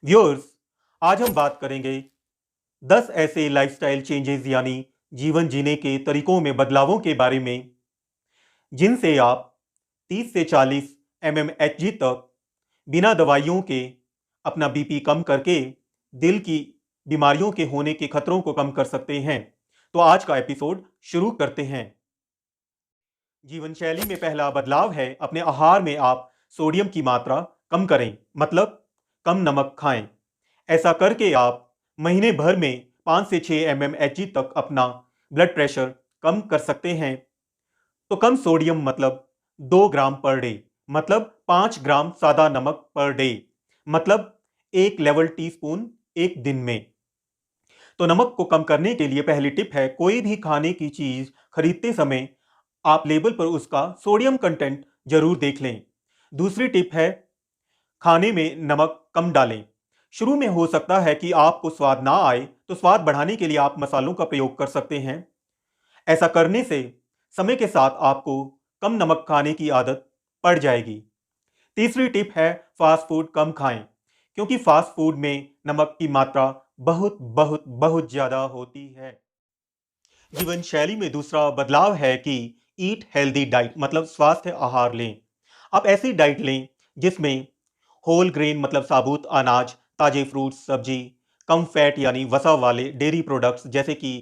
Viewers, आज हम बात करेंगे 10 ऐसे लाइफस्टाइल चेंजेस यानी जीवन जीने के तरीकों में बदलावों के बारे में जिनसे आप 30 से 40 mmHg तक बिना दवाइयों के अपना बीपी कम करके दिल की बीमारियों के होने के खतरों को कम कर सकते हैं। तो आज का एपिसोड शुरू करते हैं। जीवन शैली में पहला बदलाव है अपने आहार में आप सोडियम की मात्रा कम करें, मतलब कम नमक खाएं। ऐसा करके आप महीने भर में 5 से 6 mmHg तक अपना ब्लड प्रेशर कम कर सकते हैं। तो कम सोडियम मतलब 2 ग्राम पर डे, मतलब 5 ग्राम सादा नमक पर डे, मतलब 1 लेवल टीस्पून एक दिन में। तो नमक को कम करने के लिए पहली टिप है, कोई भी खाने की चीज खरीदते समय आप लेबल पर उसका सोडियम कंटेंट जरूर देख लें। दूसरी टिप है, खाने में नमक कम डालें। शुरू में हो सकता है कि आपको स्वाद ना आए, तो स्वाद बढ़ाने के लिए आप मसालों का प्रयोग कर सकते हैं। ऐसा करने से समय के साथ आपको कम नमक खाने की आदत पड़ जाएगी। तीसरी टिप है, फास्ट फूड कम खाएं, क्योंकि फास्ट फूड में नमक की मात्रा बहुत बहुत बहुत ज्यादा होती है। जीवन शैली में दूसरा बदलाव है कि ईट हेल्दी डाइट, मतलब स्वास्थ्य आहार लें। आप ऐसी डाइट लें जिसमें होल ग्रेन मतलब साबुत अनाज, ताजे फ्रूट्स, सब्जी, कम फैट यानी वसा वाले डेयरी प्रोडक्ट्स जैसे कि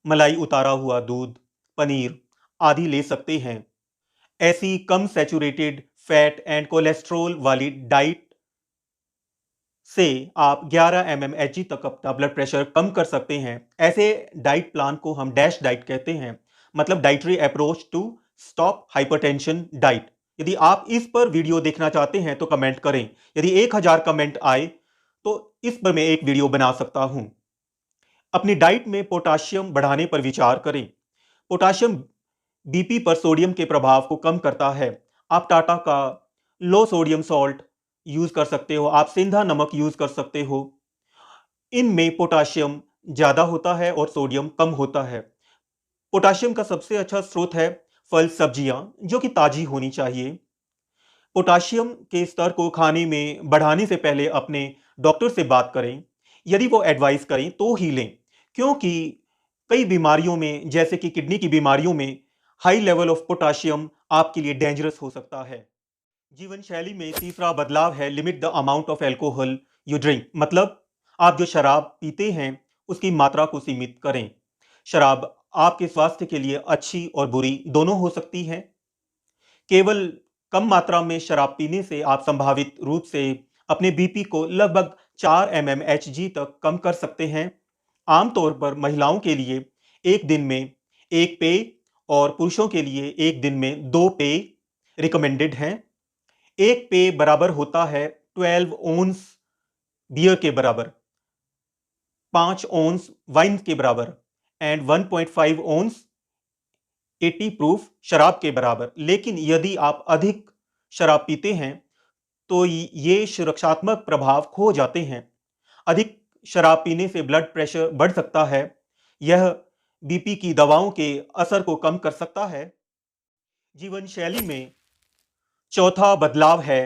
मलाई, उतारा हुआ दूध, पनीर आदि ले सकते हैं। ऐसी कम सैचुरेटेड फैट एंड कोलेस्ट्रॉल वाली डाइट से आप 11 mmHg तक अपना ब्लड प्रेशर कम कर सकते हैं। ऐसे डाइट प्लान को हम डैश डाइट कहते हैं, मतलब dietary approach to stop hypertension diet. यदि आप इस पर वीडियो देखना चाहते हैं तो कमेंट करें। यदि 1000 कमेंट आए तो इस पर मैं एक वीडियो बना सकता हूं। अपनी डाइट में पोटाशियम बढ़ाने पर विचार करें। पोटाशियम बीपी पर सोडियम के प्रभाव को कम करता है। आप टाटा का लो सोडियम सॉल्ट यूज कर सकते हो, आप सिंधा नमक यूज कर सकते हो। इनमें पोटाशियम ज्यादा होता है और सोडियम कम होता है। पोटाशियम का सबसे अच्छा स्रोत है फल सब्जियां, जो कि ताजी होनी चाहिए। पोटाशियम के स्तर को खाने में बढ़ाने से पहले अपने डॉक्टर से बात करें। यदि वो एडवाइस करें तो ही लें, क्योंकि कई बीमारियों में जैसे कि किडनी की बीमारियों में हाई लेवल ऑफ पोटाशियम आपके लिए डेंजरस हो सकता है। जीवन शैली में तीसरा बदलाव है limit the amount of alcohol you drink, मतलब आप जो शराब पीते हैं उसकी मात्रा को सीमित करें। शराब आपके स्वास्थ्य के लिए अच्छी और बुरी दोनों हो सकती है। केवल कम मात्रा में शराब पीने से आप संभावित रूप से अपने बीपी को लगभग 4 mmHg तक कम कर सकते हैं। आमतौर पर महिलाओं के लिए एक दिन में एक पेय और पुरुषों के लिए एक दिन में 2 पेय रिकमेंडेड हैं। एक पेय बराबर होता है 12 ओंस बियर के बराबर, 5 ओंस वाइन के बराबर एंड 1.5 ओंस 80 प्रूफ शराब के बराबर। लेकिन यदि आप अधिक शराब पीते हैं तो ये सुरक्षात्मक प्रभाव खो जाते हैं। अधिक शराब पीने से ब्लड प्रेशर बढ़ सकता है। यह बीपी की दवाओं के असर को कम कर सकता है। जीवन शैली में चौथा बदलाव है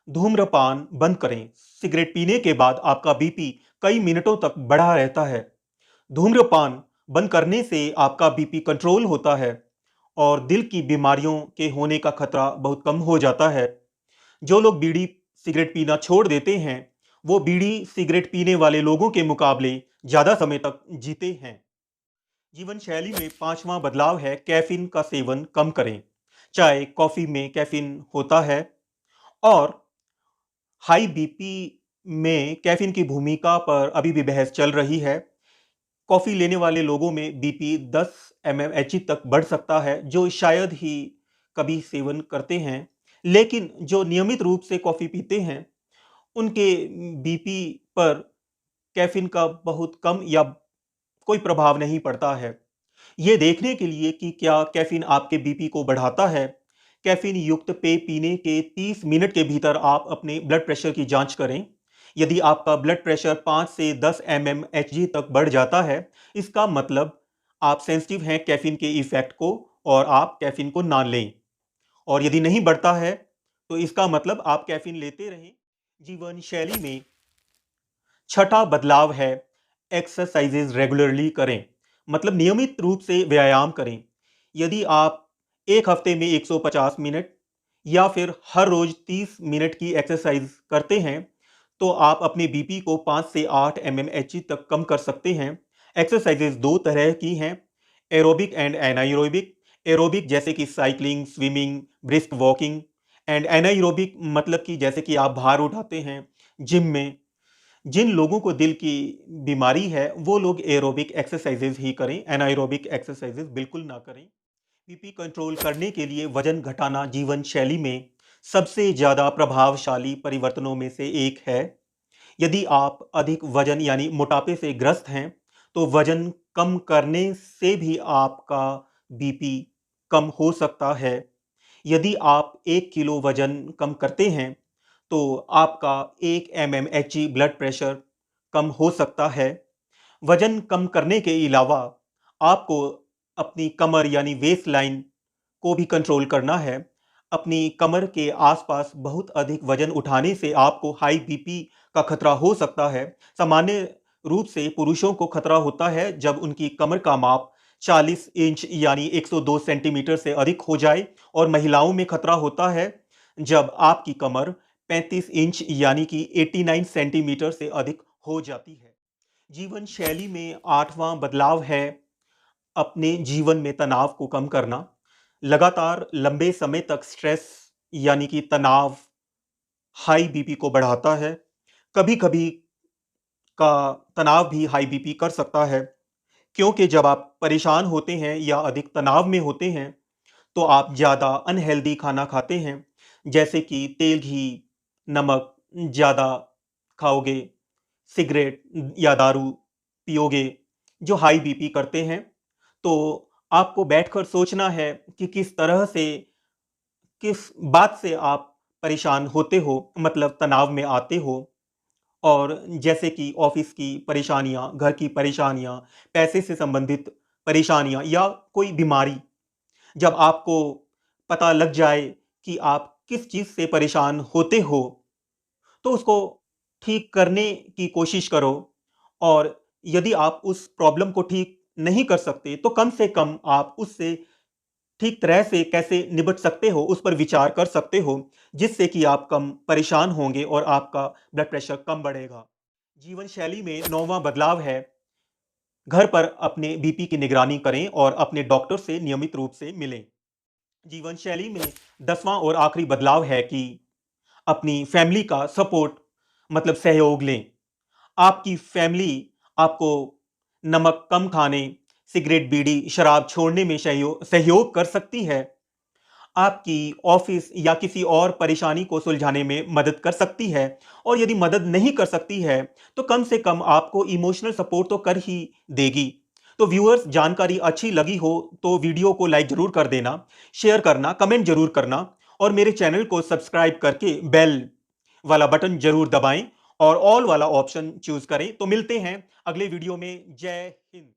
धूम्रपान बंद करें। सिगरेट पीने के बाद आपका बीपी कई मिनटों तक बढ़ा रहता है। धूम्रपान बंद करने से आपका बीपी कंट्रोल होता है और दिल की बीमारियों के होने का खतरा बहुत कम हो जाता है। जो लोग बीड़ी सिगरेट पीना छोड़ देते हैं, वो बीड़ी सिगरेट पीने वाले लोगों के मुकाबले ज्यादा समय तक जीते हैं। जीवन शैली में पांचवा बदलाव है कैफीन का सेवन कम करें। चाय कॉफी में कैफीन होता है और हाई बीपी में कैफीन की भूमिका पर अभी भी बहस चल रही है। कॉफी लेने वाले लोगों में बीपी 10 mmHg तक बढ़ सकता है, जो शायद ही कभी सेवन करते हैं। लेकिन जो नियमित रूप से कॉफी पीते हैं उनके बीपी पर कैफीन का बहुत कम या कोई प्रभाव नहीं पड़ता है। ये देखने के लिए कि क्या कैफीन आपके बीपी को बढ़ाता है, कैफीन युक्त पेय पीने के 30 मिनट के भीतर आप अपने ब्लड प्रेशर की जांच करें। यदि आपका ब्लड प्रेशर 5 से 10 mmHg तक बढ़ जाता है, इसका मतलब आप सेंसिटिव हैं कैफीन के इफेक्ट को और आप कैफीन को ना लें। और यदि नहीं बढ़ता है तो इसका मतलब आप कैफीन लेते रहें। जीवन शैली में छठा बदलाव है एक्सरसाइजेज रेगुलरली करें, मतलब नियमित रूप से व्यायाम करें। यदि आप एक हफ्ते में 150 मिनट या फिर हर रोज 30 मिनट की एक्सरसाइज करते हैं तो आप अपने बीपी को 5 से 8 mmHg तक कम कर सकते हैं। एक्सरसाइजेज दो तरह की हैं, एरोबिक एंड एनाएरोबिक। एरोबिक जैसे कि cycling, swimming, brisk walking. And anaerobic मतलब कि जैसे कि आप भार उठाते हैं जिम में। जिन लोगों को दिल की बीमारी है वो लोग एरोबिक एक्सरसाइजेज ही करें, एनाएरोबिक एक्सरसाइजेज बिल्कुल ना करें। बीपी कंट्रोल करने के लिए वजन घटाना जीवन शैली में सबसे ज्यादा प्रभावशाली परिवर्तनों में से एक है। यदि आप अधिक वजन यानी मोटापे से ग्रस्त हैं तो वजन कम करने से भी आपका बीपी कम हो सकता है। यदि आप 1 किलो वजन कम करते हैं तो आपका 1 mmHg ब्लड प्रेशर कम हो सकता है। वजन कम करने के अलावा आपको अपनी कमर यानी वेस्ट लाइन को भी कंट्रोल करना है। अपनी कमर के आसपास बहुत अधिक वजन उठाने से आपको हाई बीपी का खतरा हो सकता है। सामान्य रूप से पुरुषों को खतरा होता है जब उनकी कमर का माप 40 इंच यानी 102 सेंटीमीटर से अधिक हो जाए, और महिलाओं में खतरा होता है जब आपकी कमर 35 इंच यानी कि 89 सेंटीमीटर से अधिक हो जाती है। जीवन शैली में आठवां बदलाव है अपने जीवन में तनाव को कम करना। लगातार लंबे समय तक स्ट्रेस यानी कि तनाव हाई बीपी को बढ़ाता है। कभी-कभी का तनाव भी हाई बीपी कर सकता है, क्योंकि जब आप परेशान होते हैं या अधिक तनाव में होते हैं तो आप ज़्यादा अनहेल्दी खाना खाते हैं, जैसे कि तेल, घी, नमक ज़्यादा खाओगे, सिगरेट या दारू पियोगे, जो हाई बीपी करते हैं। तो आपको बैठकर सोचना है कि किस तरह से, किस बात से आप परेशान होते हो, मतलब तनाव में आते हो। और जैसे कि ऑफिस की परेशानियाँ, घर की परेशानियाँ, पैसे से संबंधित परेशानियाँ या कोई बीमारी, जब आपको पता लग जाए कि आप किस चीज़ से परेशान होते हो, तो उसको ठीक करने की कोशिश करो। और यदि आप उस प्रॉब्लम को ठीक नहीं कर सकते, तो कम से कम आप उससे ठीक तरह से कैसे निपट सकते हो, उस पर विचार कर सकते हो, जिससे कि आप कम परेशान होंगे और आपका ब्लड प्रेशर कम बढ़ेगा। जीवन शैली में 9वां बदलाव है, घर पर अपने बीपी की निगरानी करें और अपने डॉक्टर से नियमित रूप से मिलें। जीवन शैली में 10वां और आखिरी बदलाव है कि अपनी फैमिली का सपोर्ट, मतलब सहयोग लें। आपकी फैमिली आपको नमक कम खाने, सिगरेट, बीड़ी, शराब छोड़ने में सहयोग कर सकती है। आपकी ऑफिस या किसी और परेशानी को सुलझाने में मदद कर सकती है। और यदि मदद नहीं कर सकती है तो कम से कम आपको इमोशनल सपोर्ट तो कर ही देगी। तो व्यूअर्स, जानकारी अच्छी लगी हो तो वीडियो को लाइक जरूर कर देना, शेयर करना, कमेंट जरूर करना, और मेरे चैनल को सब्सक्राइब करके बेल वाला बटन जरूर दबाएं और ऑल वाला ऑप्शन चूज करें। तो मिलते हैं अगले वीडियो में। जय हिंद।